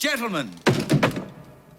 Gentlemen,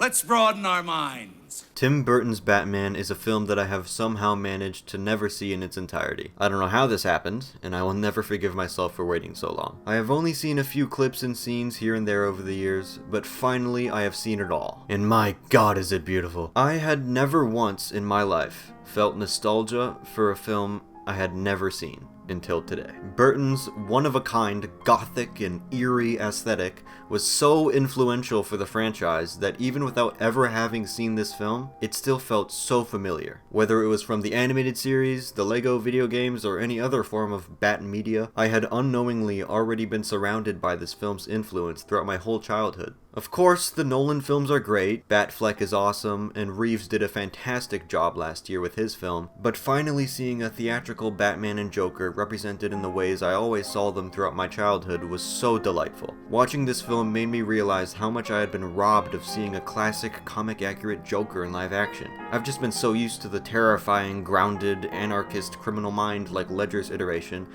let's broaden our minds. Tim Burton's Batman is a film that I have somehow managed to never see in its entirety. I don't know how this happened, and I will never forgive myself for waiting so long. I have only seen a few clips and scenes here and there over the years, but finally I have seen it all. And my god is it beautiful. I had never once in my life felt nostalgia for a film I had never seen until today. Burton's one-of-a-kind, gothic and eerie aesthetic was so influential for the franchise that even without ever having seen this film, it still felt so familiar. Whether it was from the animated series, the Lego video games, or any other form of Bat media, I had unknowingly already been surrounded by this film's influence throughout my whole childhood. Of course, the Nolan films are great, Batfleck is awesome, and Reeves did a fantastic job last year with his film, but finally seeing a theatrical Batman and Joker represented in the ways I always saw them throughout my childhood was so delightful. Watching this film made me realize how much I had been robbed of seeing a classic, comic-accurate Joker in live action. I've just been so used to the terrifying, grounded, anarchist criminal mind like Ledger's iteration,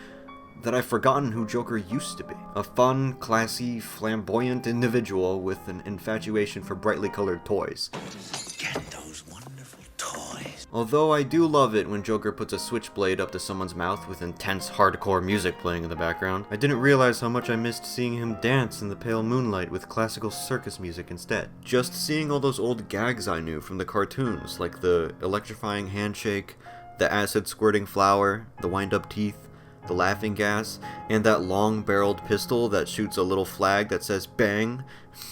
that I've forgotten who Joker used to be. A fun, classy, flamboyant individual with an infatuation for brightly colored toys. Get those wonderful toys. Although I do love it when Joker puts a switchblade up to someone's mouth with intense hardcore music playing in the background, I didn't realize how much I missed seeing him dance in the pale moonlight with classical circus music instead. Just seeing all those old gags I knew from the cartoons, like the electrifying handshake, the acid-squirting flower, the wind-up teeth, the laughing gas, and that long-barreled pistol that shoots a little flag that says bang,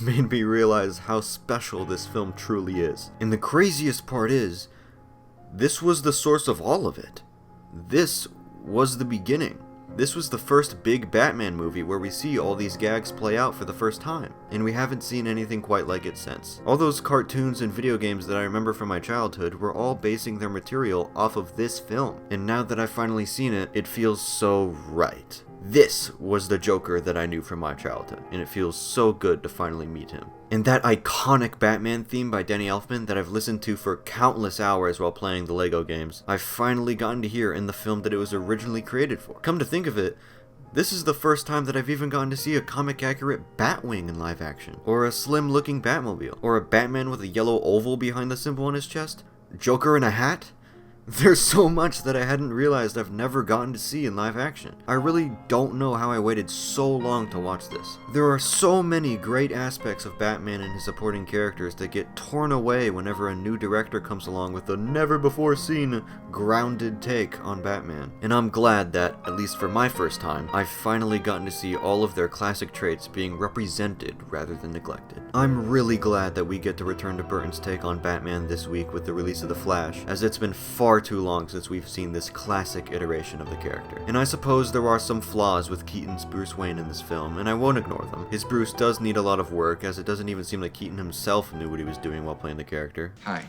made me realize how special this film truly is. And the craziest part is, this was the source of all of it. This was the beginning. This was the first big Batman movie where we see all these gags play out for the first time, and we haven't seen anything quite like it since. All those cartoons and video games that I remember from my childhood were all basing their material off of this film, and now that I've finally seen it, it feels so right. This was the Joker that I knew from my childhood, and it feels so good to finally meet him. And that iconic Batman theme by Danny Elfman that I've listened to for countless hours while playing the Lego games, I've finally gotten to hear in the film that it was originally created for. Come to think of it, this is the first time that I've even gotten to see a comic-accurate Batwing in live action, or a slim-looking Batmobile, or a Batman with a yellow oval behind the symbol on his chest, Joker in a hat. There's so much that I hadn't realized I've never gotten to see in live action. I really don't know how I waited so long to watch this. There are so many great aspects of Batman and his supporting characters that get torn away whenever a new director comes along with a never-before-seen, grounded take on Batman. And I'm glad that, at least for my first time, I've finally gotten to see all of their classic traits being represented rather than neglected. I'm really glad that we get to return to Burton's take on Batman this week with the release of The Flash, as it's been far too long since we've seen this classic iteration of the character. And I suppose there are some flaws with Keaton's Bruce Wayne in this film, and I won't ignore them. His Bruce does need a lot of work, as it doesn't even seem like Keaton himself knew what he was doing while playing the character. Hi.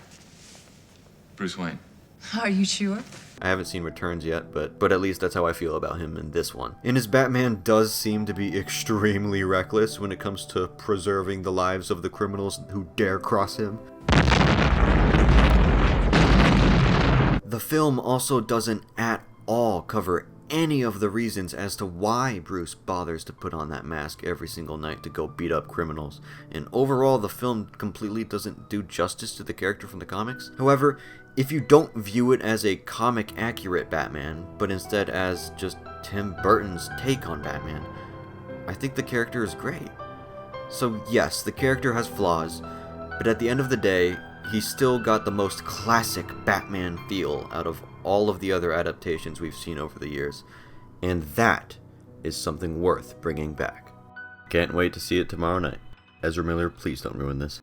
Bruce Wayne. Are you sure? I haven't seen Returns yet, but at least that's how I feel about him in this one. And his Batman does seem to be extremely reckless when it comes to preserving the lives of the criminals who dare cross him. The film also doesn't at all cover any of the reasons as to why Bruce bothers to put on that mask every single night to go beat up criminals, and overall the film completely doesn't do justice to the character from the comics. However, if you don't view it as a comic-accurate Batman, but instead as just Tim Burton's take on Batman, I think the character is great. So yes, the character has flaws, but at the end of the day, he's still got the most classic Batman feel out of all of the other adaptations we've seen over the years, and that is something worth bringing back. Can't wait to see it tomorrow night. Ezra Miller, please don't ruin this.